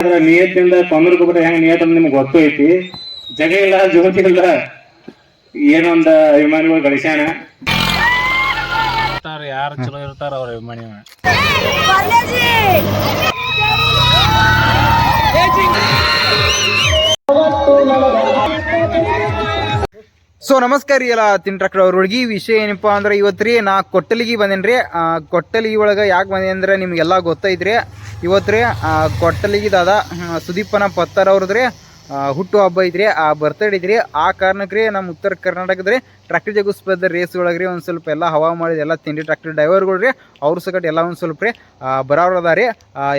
ನಿಯತ್ತಿಂದ ಕೊಂದರ್ಕೊಬಿಟ್ರೆ ಹೆಂಗ ನಿಯತ್ ಅಂತ ನಿಮ್ಗೆ ಗೊತ್ತು ಐತಿ. ಜಗ ಇಲ್ಲ ಜ್ಯೋತಿ ಇಲ್ಲ ಏನೊಂದ ಅಭಿಮಾನಿಗಳು ಗಳಿಸ್ಯಾನ. ಯಾರು ಚಲೋ ಇರ್ತಾರ ಅವ್ರ ಅಭಿಮಾನಿ. ಸೊ ನಮಸ್ಕಾರ ರೀ ಎಲ್ಲ ತಿಂಟ್ರಾಕ್ಟರ್ ಅವ್ರೊಳಗೆ. ವಿಷಯ ಏನಪ್ಪ ಅಂದ್ರೆ ಇವತ್ತು ರೀ ನಾ ಕೊಟ್ಟಲಿಗೆ ಬಂದೇನ್ರಿ. ಕೊಟ್ಟಲಿಗೆ ಒಳಗೆ ಯಾಕೆ ಬಂದೆ ಅಂದ್ರೆ ನಿಮಗೆಲ್ಲ ಗೊತ್ತೈತ್ರಿ. ಇವತ್ತು ರೀ ಕೊಟ್ಟಲಿಗೆ ದಾದ ಸುದೀಪನ ಪತ್ತಾರ್ ಅವ್ರದ್ರಿ ಹುಟ್ಟು ಹಬ್ಬ ಐತ್ರಿ, ಆ ಬರ್ತಡೇ ಐತ್ರಿ. ಆ ಕಾರಣಕ್ಕೆ ರೀ ನಮ್ಮ ಉತ್ತರ ಕರ್ನಾಟಕದ ರೀ ಟ್ರ್ಯಾಕ್ಟರ್ ಜಗು ಸ್ಪರ್ಧೆ ರೇಸ್ ಒಳಗೆ ರೀ ಒಂದು ಸ್ವಲ್ಪ ಎಲ್ಲ ಹವಾ ಮಾಡಿದ ಎಲ್ಲ ತಿಂಡಿ ಟ್ರ್ಯಾಕ್ಟರ್ ಡ್ರೈವರ್ಗಳು ರೀ ಅವ್ರ ಸಕಟ್ ಎಲ್ಲ ಒಂದು ಸ್ವಲ್ಪ ರೀ ಬರೋರದಾರ ರೀ.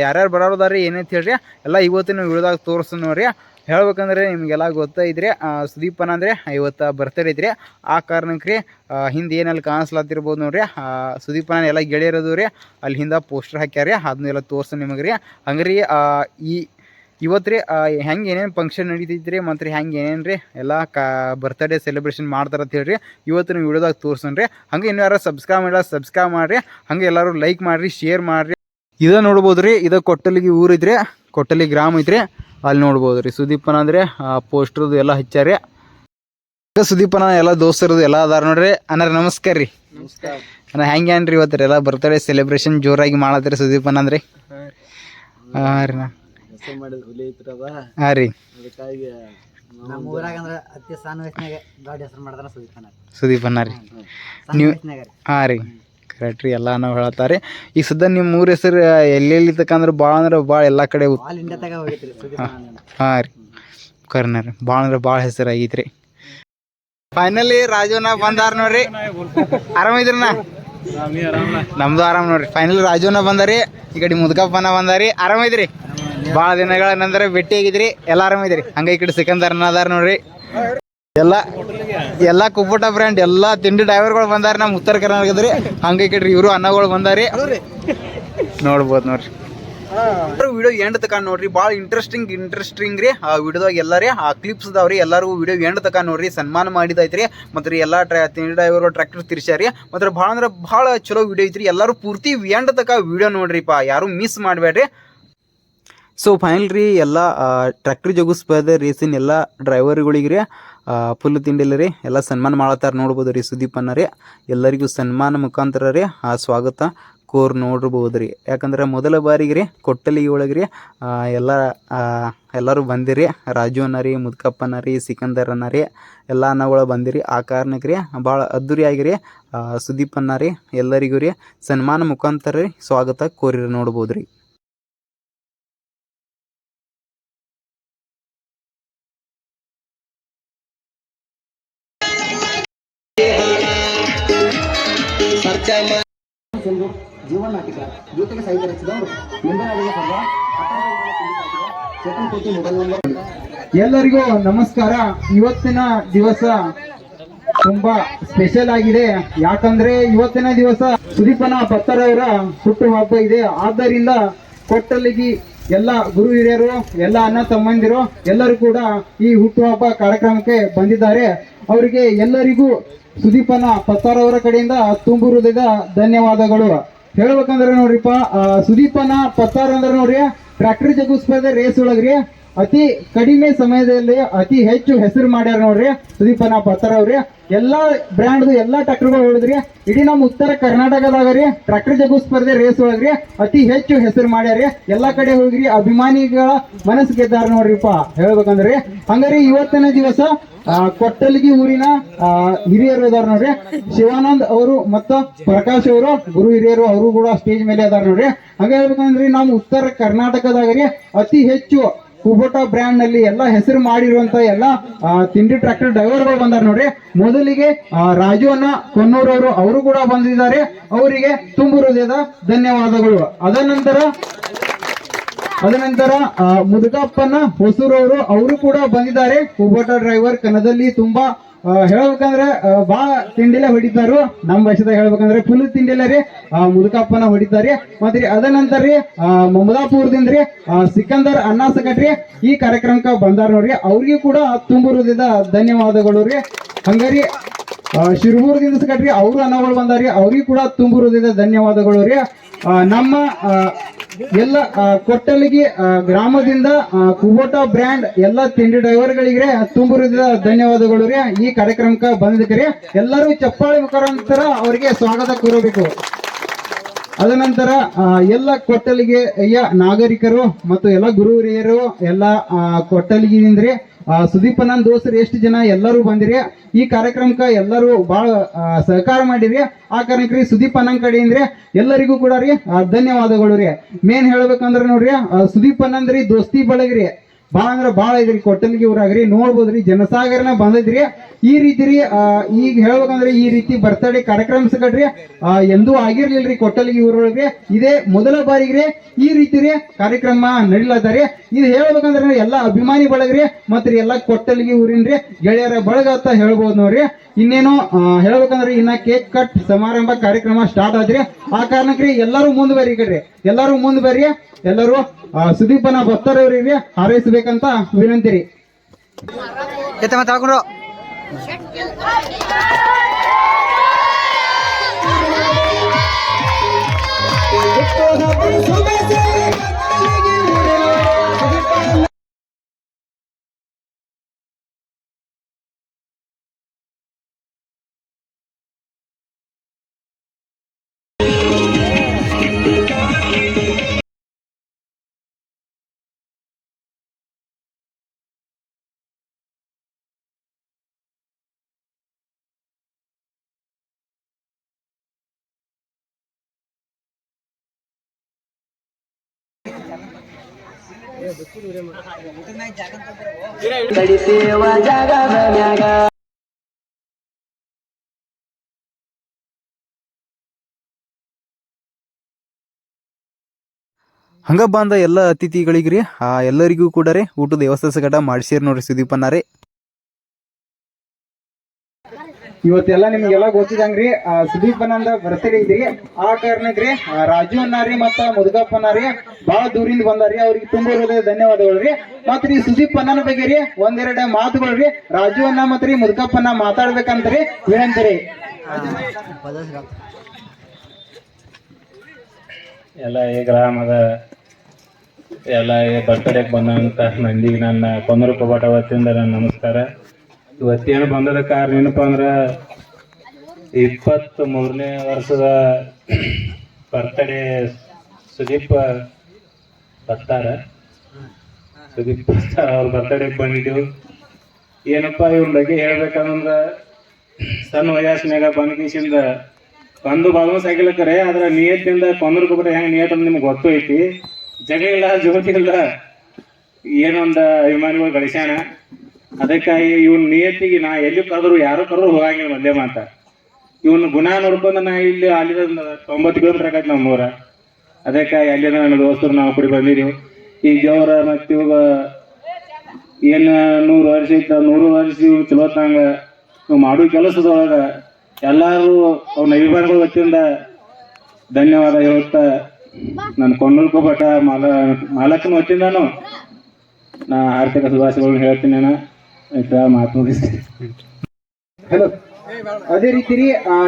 ಯಾರ್ಯಾರು ಬರೋರದಾರ ರೀ ಏನಂತ ಹೇಳ್ರಿ ಎಲ್ಲ ಇವತ್ತಿನ ವಿಡಿಯೋದಾಗ ತೋರಿಸ್ತೀನಿ ನೋಡ್ರಿ. ಹೇಳ್ಬೇಕಂದ್ರೆ ನಿಮಗೆಲ್ಲ ಗೊತ್ತೈತ್ರಿ ಸುದೀಪನ ಅಂದರೆ ಇವತ್ತು ಬರ್ತಡೇ ಐತ್ರಿ. ಆ ಕಾರಣಕ್ಕೆ ರೀ ಹಿಂದೆ ಏನಲ್ಲಿ ಕಾಣಿಸ್ಲಾತಿರ್ಬೋದು ನೋಡ್ರಿ. ಸುದೀಪನ ಎಲ್ಲ ಗೆಳೆಯರದು ರೀ ಅಲ್ಲಿ ಹಿಂದೆ ಪೋಸ್ಟರ್ ಹಾಕ್ಯಾರಿ, ಅದನ್ನೆಲ್ಲ ತೋರಿಸ್ತೀನಿ ನಿಮಗೆ ರೀ. ಹಂಗೆ ರೀ ಇವತ್ತು ರೀ ಹೆಂಗೆ ಏನೇನು ಫಂಕ್ಷನ್ ನಡೀತೈತ್ರಿ ಮತ್ತು ರೀ ಹೆಂಗೆ ಏನೇನು ರೀ ಎಲ್ಲ ಬರ್ತಡೇ ಸೆಲೆಬ್ರೇಷನ್ ಮಾಡ್ತಾರೆ ಅಂತ ಹೇಳ್ರಿ ಇವತ್ತಿನ ವಿಡಿಯೋದಾಗ ತೋರಿಸೋಣ ರೀ. ಹಂಗೆ ಇನ್ನೂ ಯಾರು ಸಬ್ಸ್ಕ್ರೈಬ್ ಮಾಡಿಲ್ಲ ಸಬ್ಸ್ಕ್ರೈಬ್ ಮಾಡಿರಿ, ಹಂಗೆ ಎಲ್ಲರೂ ಲೈಕ್ ಮಾಡಿರಿ ಶೇರ್ ಮಾಡಿರಿ. ಇದು ನೋಡ್ಬೋದು ರೀ, ಇದು ಕೊಟ್ಟಲಿಗೆ ಊರಿದ್ರಿ, ಕೊಟ್ಟಲಿ ಗ್ರಾಮ ಐತ್ರಿ. ಅಲ್ಲಿ ನೋಡ್ಬೋದು ರೀ ಸುದೀಪನ ಅಂದರೆ ಪೋಸ್ಟರ್ದು ಎಲ್ಲ ಹಚ್ಚಾರಿ. ಸುದೀಪನ ಎಲ್ಲ ದೋಸ್ತರದು ಎಲ್ಲ ಅದಾರ ನೋಡ್ರಿ. ಅನ್ನಾರ ನಮಸ್ಕಾರ ರೀ. ಅಣ್ಣ ಹೆಂಗೆ ಏನ್ರಿ ಇವತ್ತು ಎಲ್ಲ ಬರ್ತಡೇ ಸೆಲೆಬ್ರೇಷನ್ ಜೋರಾಗಿ ಮಾಡತ್ತೀರಿ ಸುದೀಪನ ಅಂದ್ರೆ? ಹಾಂ ರೀ ಹಾಂ ರೀ ಸುದೀಪನ ರೀ ನೀವು? ಹಾಂ ರೀ ಕರೆಕ್ಟ್ ರೀ ಎಲ್ಲ ನಾವು ಹೇಳ್ತಾರೆ. ಈಗ ಸದ್ಯ ನಿಮ್ಮ ಊರ ಹೆಸರು ಎಲ್ಲೆಲ್ಲಿ ತಕಂದ್ರೆ ಭಾಳ ಅಂದ್ರೆ ಭಾಳ ಎಲ್ಲ ಕಡೆ. ಹಾಂ ರೀ ಕರ್ನ ರೀ ಭಾಳ ಅಂದ್ರೆ ಭಾಳ ಹೆಸರು ಆಗೈತ್ರಿ. ಫೈನಲಿ ರಾಜುನ ಬಂದಾರ ನೋಡ್ರಿ. ಆರಾಮಿದ್ರಣ್ಣ? ನಮ್ದು ಆರಾಮ್ ನೋಡ್ರಿ. ಫೈನಲಿ ರಾಜುನ ಬಂದಾರಿ, ಈ ಕಡೆ ಮುದ್ಕಪ್ಪನ ಬಂದಾರಿ. ಆರಾಮಿದ್ರಿ? ಭಾಳ ದಿನಗಳ ನಂತರ ಭೇಟಿ ಆಗಿದ್ರಿ. ಎಲ್ಲ ಆರಾಮಿದ್ರಿ? ಹಂಗೆ ಈ ಕಡೆ ಸಿಕಂದರ್ನ ಅದಾರ ನೋಡ್ರಿ. ಎಲ್ಲ ಕುಪ್ಪುಟ ಬ್ರ್ಯಾಂಡ್ ಎಲ್ಲ ತಿಂಡಿ ಡ್ರೈವರ್ಗಳು ಬಂದಾರ ನಮ್ಮ ಉತ್ತರ ಕರ್ನಾಟಕದ್ರಿ. ಹಂಗೆ ಈ ಕಡೆ ಇವರು ಅನ್ನಗಳು ಬಂದಾರಿ ನೋಡ್ಬೋದು ನೋಡ್ರಿ. ವಿಡಿಯೋ ಎಂಡ್ ತಕ ನೋಡ್ರಿ, ಭಾಳ ಇಂಟ್ರೆಸ್ಟಿಂಗ್ ರೀ. ಆ ವಿಡಿಯೋದಾಗ ಎಲ್ಲಾರಿ ಆ ಕ್ಲಿಪ್ಸ್ ಅದಾವ್ರಿ, ಎಲ್ಲರಿಗೂ ವಿಡಿಯೋ ಎಂಡ್ ತಕ ನೋಡ್ರಿ. ಸನ್ಮಾನ ಮಾಡಿದೈತ್ರಿ ಮತ್ತು ರೀ ಎಲ್ಲ ತಿಂಡಿ ಡ್ರೈವರ್ ಟ್ರ್ಯಾಕ್ಟರ್ ತಿರ್ಸ್ಯಾರಿ. ಮತ್ತು ಭಾಳ ಅಂದ್ರೆ ಭಾಳ ಚಲೋ ವಿಡಿಯೋ ಐತ್ರಿ. ಎಲ್ಲರೂ ಪೂರ್ತಿ ಎಂಡ್ ತಕ ವಿಡಿಯೋ ನೋಡ್ರಿಪ್ಪ, ಯಾರು ಮಿಸ್ ಮಾಡಬೇಡ್ರಿ. ಸೊ ಫೈನಲ್ ರೀ ಎಲ್ಲ ಟ್ರ್ಯಾಕ್ಟರ್ ಜಗು ಸ್ಪರ್ಧೆ ರೇಸಿನ ಎಲ್ಲ ಡ್ರೈವರ್ಗಳಿಗೆ ರೀ ಫುಲ್ ತಿಂಡಿಲ್ಲ ರೀ ಎಲ್ಲ ಸನ್ಮಾನ ಮಾಡತ್ತಾರ ನೋಡ್ಬೋದು ರೀ ಸುದೀಪನ್ನ ರೀ. ಎಲ್ಲರಿಗೂ ಸನ್ಮಾನ ಮುಖಾಂತರ ರೀ ಸ್ವಾಗತ ಕೋರ್ ನೋಡ್ಬೋದು ರೀ. ಯಾಕಂದ್ರೆ ಮೊದಲ ಬಾರಿಗೆ ರೀ ಕೊಟ್ಟಲಿ ಒಳಗೆ ರೀ ಎಲ್ಲರೂ ಬಂದಿರಿ. ರಾಜು ಅನ್ನ ರೀ, ಮುದ್ಕಪ್ಪನ ರೀ, ಸಿಕಂದರ್ ಅನ್ನ ರೀ ಎಲ್ಲ ಅನ್ನಗಳು ಬಂದಿರಿ. ಆ ಕಾರಣಕ್ಕೆ ರೀ ಭಾಳ ಅದ್ದೂರಿಯಾಗಿ ರೀ ಸುದೀಪನ್ನ ರೀ ಎಲ್ಲರಿಗೂ ರೀ ಸನ್ಮಾನ ಮುಖಾಂತರ ರೀ ಸ್ವಾಗತ ಕೋರಿರಿ ನೋಡ್ಬೋದು ರೀ. ಎಲ್ಲರಿಗೂ ನಮಸ್ಕಾರ. ಇವತ್ತಿನ ದಿವಸ ತುಂಬಾ ಸ್ಪೆಷಲ್ ಆಗಿದೆ. ಯಾಕಂದ್ರೆ ಇವತ್ತಿನ ದಿವಸ ಸುದೀಪನ ಪತ್ತಾರ್ ಅವರ ಹುಟ್ಟು ಹಬ್ಬ ಇದೆ. ಆದ್ದರಿಂದ ಕೊಟ್ಟಲಿಗಿ ಎಲ್ಲ ಗುರು ಹಿರಿಯರು, ಎಲ್ಲ ಅಣ್ಣ ತಮ್ಮಂದಿರು ಎಲ್ಲರೂ ಕೂಡ ಈ ಹುಟ್ಟುಹಬ್ಬ ಕಾರ್ಯಕ್ರಮಕ್ಕೆ ಬಂದಿದ್ದಾರೆ. ಅವರಿಗೆ ಎಲ್ಲರಿಗೂ ಸುದೀಪನ ಪತ್ತಾರ್ ಅವರ ಕಡೆಯಿಂದ ತುಂಬು ಹೃದಯದ ಧನ್ಯವಾದಗಳು. ಹೇಳ್ಬೇಕಂದ್ರೆ ನೋಡ್ರಿಪ್ಪ, ಸುದೀಪನ ಪತ್ತಾರ್ ಅಂದ್ರೆ ನೋಡ್ರಿ ಟ್ರ್ಯಾಕ್ಟರ್ ಜಗು ಸ್ಪರ್ಧೆ ರೇಸ್ ಒಳಗ್ರಿ ಅತಿ ಕಡಿಮೆ ಸಮಯದಲ್ಲಿ ಅತಿ ಹೆಚ್ಚು ಹೆಸರು ಮಾಡ್ಯಾರ ನೋಡ್ರಿ ಸುದೀಪನ ಪತ್ತಾರ್ ಅವ್ರಿ. ಎಲ್ಲಾ ಬ್ರ್ಯಾಂಡ್ ಎಲ್ಲಾ ಟ್ರ್ಯಾಕ್ಟರ್ಗಳು ಹೇಳಿದ್ರಿ. ಇಡೀ ನಮ್ಮ ಉತ್ತರ ಕರ್ನಾಟಕದಾಗ ರೀ ಟ್ರ್ಯಾಕ್ಟರ್ ಜಗು ಸ್ಪರ್ಧೆ ರೇಸ್ ಒಳಗ್ರಿ ಅತಿ ಹೆಚ್ಚು ಹೆಸರು ಮಾಡ್ಯಾರಿ. ಎಲ್ಲಾ ಕಡೆ ಹೋಗ್ರಿ ಅಭಿಮಾನಿಗಳ ಮನಸ್ಸು ಗೆದ್ದಾರ ನೋಡ್ರಿಪ್ಪ ಹೇಳ್ಬೇಕಂದ್ರಿ. ಹಂಗಾರಿ ಇವತ್ತಿನ ದಿವಸ ಕೊಟ್ಟಲಿಗಿ ಊರಿನ ಹಿರಿಯರು ಅದಾರ ನೋಡ್ರಿ. ಶಿವಾನಂದ್ ಅವರು ಮತ್ತು ಪ್ರಕಾಶ್ ಅವರು ಗುರು ಹಿರಿಯರು, ಅವರು ಕೂಡ ಸ್ಟೇಜ್ ಮೇಲೆ ಅದಾರ ನೋಡ್ರಿ. ಹಂಗ ಹೇಳ್ಬೇಕಂದ್ರಿ ನಮ್ಮ ಉತ್ತರ ಕರ್ನಾಟಕದಾಗ ರೀ ಅತಿ ಹೆಚ್ಚು ಕುಬೋಟಾ ಬ್ರ್ಯಾಂಡ್ ನಲ್ಲಿ ಎಲ್ಲ ಹೆಸರು ಮಾಡಿರುವಂತ ಎಲ್ಲ ತಿಂಡಿ ಟ್ರ್ಯಾಕ್ಟರ್ ಡ್ರೈವರ್ಗಳು ಬಂದಾರ ನೋಡ್ರಿ. ಮೊದಲಿಗೆ ರಾಜು ಅನ್ನ ಕೊನ್ನೂರವರು ಅವರು ಕೂಡ ಬಂದಿದ್ದಾರೆ. ಅವರಿಗೆ ತುಂಬು ಹೃದಯದ ಧನ್ಯವಾದಗಳು. ಅದನಂತರ ಮುದುಕಪ್ಪನ ಹೊಸೂರವರು ಅವರು ಕೂಡ ಬಂದಿದ್ದಾರೆ. ಕುಬೋಟಾ ಡ್ರೈವರ್ ಕನ್ನಡದಲ್ಲಿ ತುಂಬಾ ಹೇಳ್ಬೇಕಂದ್ರೆ ಬಾಳ ತಿಂಡಿಲೆ ಹೊಡಿತಾರು. ನಮ್ಮ ಭಾಷೆದಾಗ ಹೇಳ್ಬೇಕಂದ್ರೆ ಫುಲ್ ತಿಂಡಿಲೆ ರೀ ಮುದುಕಪ್ಪನ ಹೊಡಿತಾರೆ. ಮತ್ತೆ ಅದನಂತರ ರೀ ಮಮದಾಪುರದಿಂದ ರೀ ಸಿಕಂದರ್ ಅಣ್ಣ ಸಕಟ್ರಿ ಈ ಕಾರ್ಯಕ್ರಮಕ್ಕೆ ಬಂದಾರ ನೋಡ್ರಿ. ಅವ್ರಿಗೆ ಕೂಡ ತುಂಬು ಹೃದಯದ ಧನ್ಯವಾದಗಳು ರೀ. ಹಂಗಾರಿ ಶಿರಮೂರದಿಂದ ಸಕಟ್ರಿ ಅವರು ಅನ್ನಗಳು ಬಂದಾರಿ, ಅವ್ರಿಗೆ ಕೂಡ ತುಂಬು ಹೃದಯದ ಧನ್ಯವಾದಗಳು ರೀ. ನಮ್ಮ ಎಲ್ಲ ಕೊಟ್ಟಲಿಗೆ ಗ್ರಾಮದಿಂದ ಕುಬೋಟಾ ಬ್ರ್ಯಾಂಡ್ ಎಲ್ಲ ತಿಂಡಿ ಡ್ರೈವರ್ಗಳಿಗೆ ತುಂಬ ಹೃದಯದ ಧನ್ಯವಾದಗಳು ರೀ. ಈ ಕಾರ್ಯಕ್ರಮಕ್ಕೆ ಬಂದಿದ್ದಕ್ಕೆ ರೀ ಎಲ್ಲರೂ ಚಪ್ಪಾಳೆ ಮುಖಾಂತರ ಅವರಿಗೆ ಸ್ವಾಗತ ಕೋರಬೇಕು. ಅದನಂತರ ಎಲ್ಲ ಕೊಟ್ಟಲಿಗೆಯ ನಾಗರಿಕರು ಮತ್ತು ಎಲ್ಲ ಗುರು ಹಿರಿಯರು ಎಲ್ಲ ಕೊಟ್ಟಲಿಗಿಂದ್ರಿ ಸುದೀಪನ ದೋಸ್ತರು ಎಷ್ಟು ಜನ ಎಲ್ಲರೂ ಬಂದಿರಿ. ಈ ಕಾರ್ಯಕ್ರಮಕ್ಕೆ ಎಲ್ಲರೂ ಬಹಳ ಸಹಕಾರ ಮಾಡಿರಿ. ಆ ಕಾರಣಕ್ಕೆ ಸುದೀಪ್ ಅನ್ನಂಗ್ ಕಡೆಯಿಂದ್ರಿ ಎಲ್ಲರಿಗೂ ಕೂಡ ರೀ ಧನ್ಯವಾದಗಳು ರೀ. ಮೇನ್ ಹೇಳ್ಬೇಕಂದ್ರೆ ನೋಡ್ರಿ ಸುದೀಪ್ ಅನ್ನಂದ್ರಿ ದೋಸ್ತಿ ಬಳಗ್ರಿ ಭಾಳ ಅಂದ್ರೆ ಭಾಳ ಐತ್ರಿ. ಕೊಟ್ಟಲಿಗೆ ಊರಾಗ್ರಿ ನೋಡ್ಬೋದ್ರಿ ಜನಸಾಗರನ ಬಂದೈತ್ರಿ. ಈ ರೀತಿ ರೀ ಈಗ ಹೇಳ್ಬೇಕಂದ್ರೆ ಈ ರೀತಿ ಬರ್ತಡೇ ಕಾರ್ಯಕ್ರಮ ಎಂದೂ ಆಗಿರ್ಲಿಲ್ರಿ ಕೊಟ್ಟಲಿಗೆ ಊರೊಳಗೆ. ಇದೇ ಮೊದಲ ಬಾರಿಗ್ರಿ ಈ ರೀತಿ ರೀ ಕಾರ್ಯಕ್ರಮ ನಡೀಲತ್ತಾರಿ. ಇದು ಹೇಳ್ಬೇಕಂದ್ರೆ ಎಲ್ಲ ಅಭಿಮಾನಿ ಬಳಗ್ರಿ ಮತ್ರಿ ಎಲ್ಲ ಕೊಟ್ಟಲಿಗೆ ಊರಿನ್ರಿ ಗೆಳೆಯರ ಬಳಗ ಅಂತ ಹೇಳ್ಬೋದು ನೋಡ್ರಿ. ಇನ್ನೇನು ಹೇಳ್ಬೇಕಂದ್ರೆ ಇನ್ನ ಕೇಕ್ ಕಟ್ ಸಮಾರಂಭ ಕಾರ್ಯಕ್ರಮ ಸ್ಟಾರ್ಟ್ ಆದ್ರಿ. ಆ ಕಾರಣಕ್ರಿ ಎಲ್ಲರೂ ಮುಂದ್ ಬರ್ರಿ ಕಡ್ರಿ ಎಲ್ಲರೂ ಮುಂದ್ ಬರ್ರಿ. ಎಲ್ಲರೂ ಸುದೀಪನ ಭಕ್ತರವ್ರಿಗೆ ಹಾರೈಸಬೇಕಂತ ವಿನಂತಿ ರೀ. ಹಂಗ ಬಂದ ಎಲ್ಲ ಅತಿಥಿಗಳಿಗ್ರಿ ಎಲ್ಲರಿಗೂ ಕೂಡ ರೀ ಊಟದ ವ್ಯವಸ್ಥೆ ಸಗಟ ಮಾಡಿಸಿರ್ ನೋಡ್ರಿ ಸುದೀಪನ್ನಾರಿ. ಇವತ್ತೆಲ್ಲ ನಿಮ್ಗೆಲ್ಲ ಗೊತ್ತಿದಂಗ್ರಿ ಸುದೀಪನಂದ ಬರ್ತಡೇ ಇದ್ರಿ. ಆ ಕಾರಣಕ್ರಿ ರಾಜು ಅನ್ನಾರಿ ಮತ್ತ ಮುದುಗಪ್ಪ ಅನ್ನಾರಿ ಬಹಳ ದೂರಿಂದ ಬಂದಾರಿ. ಅವ್ರಿಗೆ ತುಂಬಾ ಹೃದಯ ಧನ್ಯವಾದಗಳು ರೀ. ಮತ್ರಿ ಸುದೀಪ್ ಅಣ್ಣನ ಬಗ್ಗೆ ರೀ ಒಂದೆರಡು ಮಾತುಗಳು ರೀ ರಾಜು ಅನ್ನ ಮತ್ರಿ ಮುದುಗಪ್ಪನ ಮಾತಾಡ್ಬೇಕಂತ್ರಿ ವಿನಂತಿ ರೀ. ಎಲ್ಲ ಈ ಗ್ರಾಮದ ಎಲ್ಲ ಈ ಬರ್ತಡೇಗೆ ಬಂದಂತ ಮಂದಿಗೆ ನನ್ನ ಕೊಂದರು ಕಬಾಟ ವತಿಯಿಂದ ನನ್ನ ನಮಸ್ಕಾರ. ಇವತ್ತೇನು ಬಂದದ ಕಾರಣ ಏನಪ್ಪಾ ಅಂದ್ರ 23ನೇ ವರ್ಷದ ಬರ್ತಡೇ ಸುದೀಪ್ ಬರ್ತಾರ ಅವ್ರ ಬರ್ತಡೇಗೆ ಬಂದಿದ್ದೀವಿ. ಏನಪ್ಪಾ ಇವ್ರ ಬಗ್ಗೆ ಹೇಳ್ಬೇಕಂದ್ರ ಸಣ್ಣ ವಯಸ್ಸಿನಾಗ ಬಂದ್ಕೀಸಿಂದ ಬಂದು ಬಾಲ್ಮಸ್ ಆಗಿಲ್ಲಕರೆ ಅದ್ರ ನಿಯತ್ತಿಂದ ಕೊಂದ್ರ ಕಬಾಟ ಹೆಂಗ್ ನಿಯತ್ ಅಂತ ನಿಮ್ಗೆ ಗೊತ್ತು ಐತಿ. ಜಗ ಇಲ್ಲ ಜ್ಯೋತಿ ಇಲ್ಲ ಏನೊಂದ ಅಭಿಮಾನಿಗಳು ಗಳಿಸ್ಯಾಣ. ಅದಕ್ಕಾಗಿ ಇವನ್ ನಿಯತ್ತಿಗೆ ನಾ ಎಲ್ಲಿ ಕರೆದ್ರು ಯಾರು ಕರೆದ್ರು ಹೋಗಂಗಿಲ್ಲ. ಮೊದಲೇ ಮಾತ ಇವನ್ ಗುಣ ನೋಡ್ಕೊಂಡು ನಾ ಇಲ್ಲಿ ಅಲ್ಲಿಂದ 90 ಕಿಲೋಮೀಟರ್ ಆಗತ್ತೆ ನಮ್ಮೂರ. ಅದಕ್ಕಾಗಿ ಅಲ್ಲಿಂದ ನನ್ನ ದೋಸ್ತರು ನಾವು ಕೂಡಿ ಬಂದಿದ್ದೀವಿ. ಈ ದೇವ್ರ ಮತ್ತೆ ಇವಾಗ ಏನ್ 100 ವರ್ಷ ಐತ 100 ವರ್ಷ ಚಲೋತ್ನಂಗ ನೀವು ಮಾಡೋ ಕೆಲಸದೊಳಗ ಎಲ್ಲಾರು ಅವ್ನ ಅಭಿಮಾನಿಗಳ ವತಿಯಿಂದ ಧನ್ಯವಾದ ಹೇಳುತ್ತಾ ನನ್ನ ಕೊಂಡೂರು ಕಬಾಟ ಮಾಲಕನ ವತಿಯಿಂದಾನು ನಾ ಆರ್ಥಿಕ ಶುಭಾಶಯಗಳನ್ನ ಹೇಳ್ತೀನಿ. ನಾನು ಮಾತು ಮುಗಿಸ್ತೀನಿ. ಹಲೋ. ಅದೇ ರೀತಿ ರೀ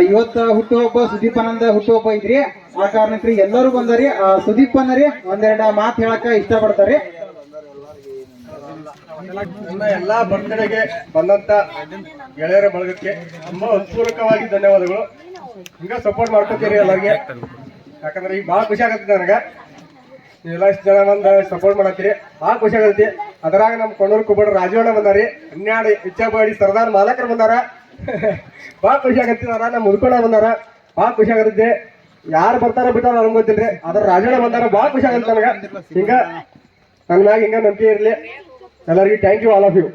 ಇವತ್ತ ಹುಟ್ಟುಹಬ್ಬ ಸುದೀಪನಂದ ಹುಟ್ಟುಹಬ್ಬ ಐತ್ರಿ. ಆ ಕಾರಣಕ್ರಿ ಎಲ್ಲರೂ ಬಂದಾರಿ. ಸುದೀಪ್ ಅನ್ನರಿ ಒಂದೆರಡು ಮಾತು ಹೇಳಕ ಇಷ್ಟಪಡ್ತಾರೆ. ನನ್ನ ಎಲ್ಲಾ ಬರ್ತಡೆಗೆ ಬಂದಂತ ಗೆಳೆಯರ ಬಳಗಕ್ಕೆ ತುಂಬಾ ಹೃತ್ಪೂರ್ವಕವಾಗಿ ಧನ್ಯವಾದಗಳು. ಹಿಂಗ ಸಪೋರ್ಟ್ ಮಾಡ್ಕೊತೀರಿ ಎಲ್ಲರಿಗೆ. ಯಾಕಂದ್ರೆ ಈಗ ಭಾಳ ಖುಷಿ ಆಗತ್ತೆ ನನಗ ನೀವೆಲ್ಲ ಇಷ್ಟು ಜನ ಬಂದ ಸಪೋರ್ಟ್ ಮಾಡತ್ತೀರಿ. ಭಾಳ ಖುಷಿ ಆಗತ್ತೆ. ಅದರಾಗ ನಮ್ಮ ಕೊಂಡೂರು ಕುಬಾಟ ರಾಜವಣ್ಣ ಬಂದಾರಿ. 12 ಇಚ್ಛಾಬಾಡಿ ಸರ್ದಾರ್ ಮಾಲಕರು ಬಂದಾರ. ಭಾಳ ಖುಷಿ ಆಗತ್ತೆ. ನಮ್ಮ ಮುದುಕೋಣ ಬಂದಾರ. ಭಾಳ ಖುಷಿ ಆಗತ್ತೆ. ಯಾರು ಬರ್ತಾರ ಬಿಟ್ಟಾರ ನಮ್ಗೆ ಗೊತ್ತಿಲ್ರಿ. ಅದ್ರ ರಾಜವಣ್ಣ ಬಂದಾರ. ಭಾಳ ಖುಷಿ ಆಗತ್ತೆ ನನಗ. ಹಿಂಗ ನನ್ನ ಮ್ಯಾಗ ಹಿಂಗ ನಂಬಿಕೆ ಇರ್ಲಿ. ಎಲ್ಲರಿಗೂ thank you all of you.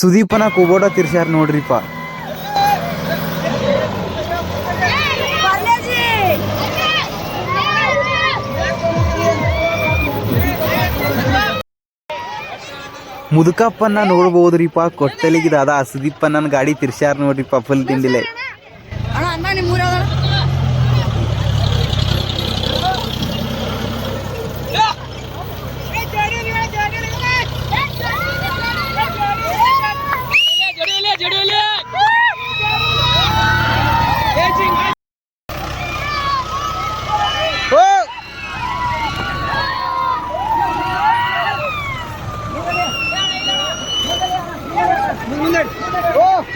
ಸುದೀಪನ ಕುಬೋಟ ತಿರ್ಸ್ಯಾರ ನೋಡ್ರಿಪ್ಪ. ಮುದುಕಪ್ಪನ್ನ ನೋಡ್ಬೋದ್ರಿಪ್ಪ. ಕೊಟ್ಟಲಿಗಿದ ಅದ ಸುದೀಪಣ್ಣನ ಗಾಡಿ ತಿರ್ಸ್ಯಾರ ನೋಡ್ರಿಪ್ಪ ಫುಲ್ ತಿಂಡಿಲೆ.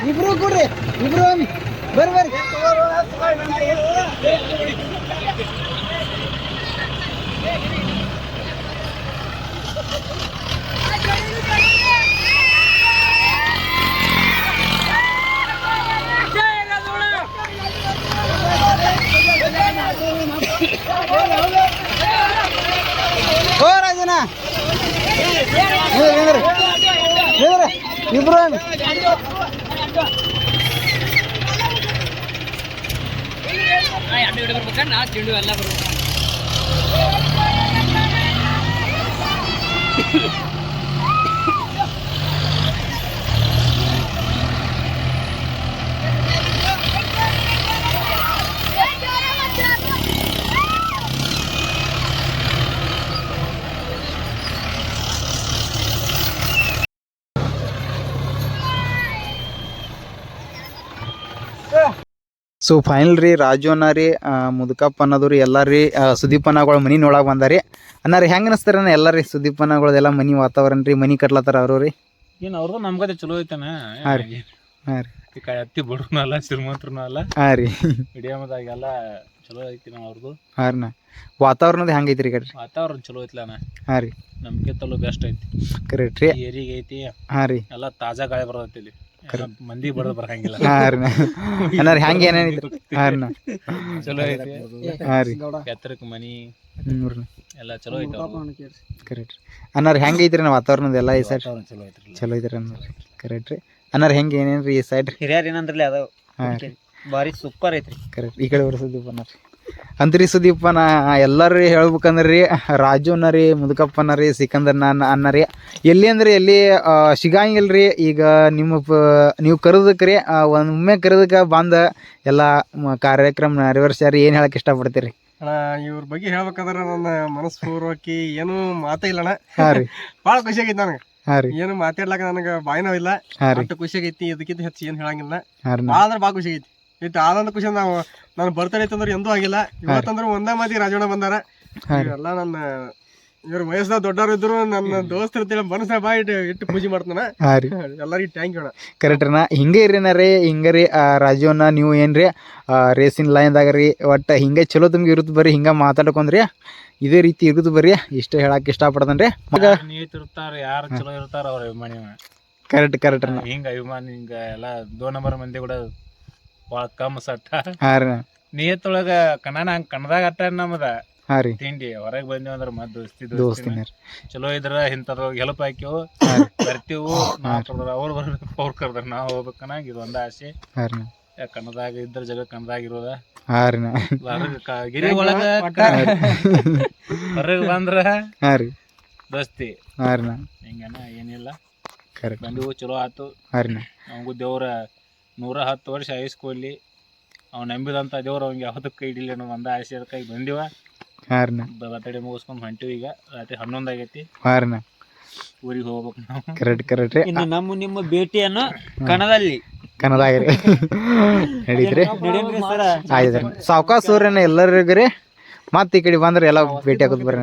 ಇಬ್ರು ಕೂಡ್ರಿ, ಇಬ್ರು ಬರ್ರಿ. ಓ ರಾಜನ ಇಬ್ರು ಸೊ ಫೈನಲ್ ರೀ ರಾಜು ಅನ್ನ ರೀ ಮುದುಕಪ್ಪ ಅನ್ನೋದು ರೀ ಎಲ್ಲ ರೀ ಸುದೀಪ್ ಅನ್ನಗಳು ಮನೆ ನೋಡಕ್ಕೆ ಬಂದಾರಿ. ಅನ್ನಾರಿ ಹೆಂಗೆ ಅನಿಸ್ತಾರ ಎಲ್ಲ ರೀ ಸುದೀಪ್ ಅನ್ನಗಳದೆಲ್ಲ ಮನೆ ವಾತಾವರಣ ರೀ, ಮನೆ ಕಟ್ಲತ್ತಾರ ಅವರು ರೀ. ಏನು ಅವ್ರದ್ದು ನಮ್ಗದೆ ಚಲೋ ಐತಾನ. ಹಾಂ ರೀ ಹಾಂ ರೀ ಈ ಕೈ ಅತ್ತಿ ಬಡವ್ನು ಅಲ್ಲ ಶ್ರೀಮಂತರೂ ಅಲ್ಲ. ಹಾಂ ರೀ ಮೀಡಿಯಮ್ದಾಗೆಲ್ಲ ಚಲೋ ಐತಿ ನಾ ಅವ್ರದ್ದು. ಹಾಂ ರೀ ವಾತಾವರಣದ ಹೆಂಗೆ ಐತಿ ರೀ ಕಡ್ರಿ? ವಾತಾವರಣ ಚಲೋ ಐತ್ಲಣ್ಣ. ಹಾಂ ರೀ ನಮ್ಗಿಂತಲೂ ಬೆಸ್ಟ್ ಐತಿ. ಕರೆಕ್ಟ್ ರೀ. ಏರಿಗೆ ಐತಿ. ಹಾಂ ರೀ ಎಲ್ಲ ತಾಜಾ ಗಾಳಿ ಬರ್ತೈತಿ ಇಲ್ಲಿ. ಮಂದಿ ಬಡದ್ ಬರಂಗಿಲ್ಲ. ಹಾಂ ರೀ ಅನ್ನಾರಿ ಹೆಂಗೆ ಏನೇನಿತ್ತು? ಹಾಂ ರೀ ಚಲೋ ಐತಿ. ಹಾಂ ರೀ ಎತ್ತರಕ್ಕೆ ಮನಿ ರೀ ಎಲ್ಲ ಚಲೋ ಐತಿ. ಕರೆಕ್ಟ್ ರೀ. ಅನ್ನಾರ ಹೆಂಗೆ ಐತ್ರಿ ನಾ ವಾತಾವರಣದ ಎಲ್ಲ ಈ ಸೈಡ್? ಚಲೋ ಐತ್ರಿ. ಚಲೋ ಐತ್ರಿ ಅನ್ನಾರ. ಕರೆಕ್ಟ್ ರೀ. ಅನ್ನಾರ ಹೆಂಗೆ ಏನೇನು ರೀ ಈ ಸೈಡ್? ಹಿರಿಯರ್ ಏನಂದ್ರಲ್ಲ ಅದಾವ ಹಾಂ ರೀ ಭಾರಿ ಸೂಪರ್ ಐತ್ರಿ. ಕರೆಕ್ಟ್. ಈ ಕಡೆ ಬರೋ ಸುದೀಪನ ರೀ ಅಂತ್ರಿ ಸುದೀಪನ ಎಲ್ಲರೂ ರೀ ಹೇಳ್ಬೇಕಂದ್ರೆ ರೀ ರಾಜು ಅನ್ನ ರೀ ಮುದುಕಪ್ಪನ ರೀ ಸಿಕಂದರ್ನ ಅನ್ನ ರೀ ಎಲ್ಲಿ ಅಂದ್ರೆ ಎಲ್ಲಿ ಸಿಗಂಗಿಲ್ಲ ರೀ. ಈಗ ನೀವು ಕರೆದಕ್ಕೆ ರೀ ಒಮ್ಮೆ ಕರೆದಕ್ಕೆ ಬಂದ ಎಲ್ಲ ಕಾರ್ಯಕ್ರಮ ನೆರವೇರ್ಸ್ಯಾರಿ. ಏನು ಹೇಳಕ್ಕೆ ಇಷ್ಟಪಡ್ತೀರಿ ಅಣ್ಣ? ಇವ್ರ ಬಗ್ಗೆ ಹೇಳ್ಬೇಕಂದ್ರ ನನ್ನ ಮನಸ್ಪೂರ್ವಕಿ ಏನು ಮಾತೇ ಇಲ್ಲಣ್ಣ. ಹಾಂ ರೀ ಭಾಳ ಖುಷಿ ಆಗೈತಿ ನನಗೆ. ಹಾಂ ರೀ ಏನು ಮಾತಾಡ್ಲಾಕ ನನಗೆ ಬಾಯಿನೂ ಇಲ್ಲ. ಹಾಂ ರೀ ಅಷ್ಟು ಖುಷಿ ಆಗೈತಿ. ಇದಕ್ಕಿಂತ ಹೆಚ್ಚು ಏನು ಹೇಳಂಗಿಲ್ಲ. ಹಾಂ ರೀ ಭಾಳ ಅಂದ್ರೆ ಭಾಳ ಖುಷಿ ಆಗೈತಿ. ಇಟ್ಟು ಆದಂತ ಖುಷಿ ನಾನು ಬರ್ತಡೇ ಐತಂದ್ರೆ ಎಂದೂ ಆಗಿಲ್ಲ. ಇವತ್ತಂದ್ರೆ ಒಂದೇ ಮಂದಿ ರಾಜಣ್ಣ ಬಂದಾರ. ಇವೆಲ್ಲ ನನ್ನ ಇವ್ರ ವಯಸ್ಸದಾಗ ದೊಡ್ಡವ್ರು ಇದ್ರು ನನ್ನ ದೋಸ್ತರು ಅಂತೇಳಿ ಮನಸ್ಸ ಬಾ ಇಟ್ಟು ಪೂಜೆ ಮಾಡ್ತಾನ. ಹಾಂ ರೀ ಎಲ್ಲರಿಗೂ ಥ್ಯಾಂಕ್ ಯು ಅಣ್ಣ. ಕರೆಕ್ಟ್ ರೀ. ಹಿಂಗೆ ಇರಿನ ರೀ ಹಿಂಗೆ ರೀ ರಾಜು ಅನ್ನ ನೀವು ಏನು ರೀ ರೇಸಿನ ಲೈನ್ದಾಗ ರೀ ಒಟ್ಟು ಹಿಂಗೆ ಚಲೋ ತಮ್ಗೆ ಇರುತ್ತೆ ಬರ್ರಿ. ಹಿಂಗೆ ಮಾತಾಡ್ಕೊಂಡ್ರಿ ಇದೇ ರೀತಿ ಇರುದು ಬರ್ರಿ. ಇಷ್ಟೇ ಹೇಳಕ್ಕೆ ಇಷ್ಟಪಡ್ತಾನೆ ರೀ. ಮಗ ನೀಟ್ ಇರ್ತಾರ, ಯಾರು ಚಲೋ ಇರ್ತಾರ ಅವ್ರ ಅಭಿಮಾನಿ. ಕರೆಕ್ಟ್ ಕರೆಕ್ಟ್ ರೀ. ಹಿಂಗ ಅಭಿಮಾನಿ ಹಿಂಗ ಎಲ್ಲ 2 ನಂಬರ್ ಮಂದಿ ಕೂಡ ಭಾಳ ಕಮ್ಮಿ ಸಟ್ಟ. ಹಾಂ ರೀ ನಿಯತ್ತೊಳಗ ಕನ್ನಡ ಹಂಗ ಕನ್ನದಾಗ ಅಟ್ಟ ನಮ್ಮದ ಹಾಂ ರೀ ತಿಂಡಿ. ಹೊರಗೆ ಬಂದಿವಿ ಅಂದ್ರೆ ಮತ್ ದೋಸ್ತಿನ ರೀ ಚಲೋ ಇದ್ರ ಇಂಥದ್ದು ಹೆಲ್ಪ್ ಹಾಕಿವು ಬರ್ತೀವು. ನಾವ್ ಕರ್ದ್ರ ಅವ್ರು ಬರ್ಬೇಕು, ಅವ್ರು ಕರ್ದ್ರ ನಾವ್ ಹೋಗ್ಬೇಕನ್ನಾಗ ಇದು ಒಂದ ಆಸೆ. ಹಾಂ ರೀ ಕನ್ನಡದಾಗ ಇದ್ರ ಜಗ ಕನ್ನಡದಾಗ ಇರೋದ. ಹಾಂ ರೀ ಗಿರಿ ಒಳಗ ಹೊರಗೆ ಬಂದ್ರ ಹಾಂ ರೀ ದೋಸ್ತಿ. ಹಾಂ ರೀ ಹಿಂಗನ ಏನಿಲ್ಲ. ಕರೆಕ್ಟ್ ಬಂದಿವು ಚಲೋ ಆತು. ಹಾಂ ರೀ ನಮಗೂ ದೇವ್ರ 110 ವರ್ಷ ಆಯಸ್ಕೊಡ್ಲಿ. ಅವ್ನು ನಂಬಿದಂಥ ದೇವ್ರು ಅವಂಗೆ ಯಾವುದಕ್ಕೆ ಕೈ ಹಿಡಿಲಿ ಅನ್ನೋ ಒಂದ ಆಸೆ ಕೈ ಬಂದಿವ. ಹಾಂ ರೀ ಬರ್ತಡೇ ಮುಗಿಸ್ಕೊಂಡು ಹೊಂಟಿವಿ. ಈಗ ರಾತ್ರಿ 11 ಆಗೈತಿ. ಹಾಂ ರೀ ಊರಿಗೆ ಹೋಗ್ಬೇಕು ನಾವು. ಕರೆಕ್ಟ್ ಕರೆಕ್ಟ್ ರೀ. ಇನ್ನು ನಿಮ್ಮ ಭೇಟಿಯನ್ನು ಕನ್ನಡದಲ್ಲಿ ಕನ್ನಡ ರೀ ನಡೀತ್ರಿ. ಆಯ್ತು ರೀ ಸಾವ್ಕಾಸ್ ಸೂರ್ಯನ ಎಲ್ಲರಿಗೂ ರೀ ಮತ್ತೆ ಈ ಕಡೆ ಬಂದ್ರೆ ಎಲ್ಲ ಭೇಟಿ ಆಗೋದು ಬರ್ರಿ.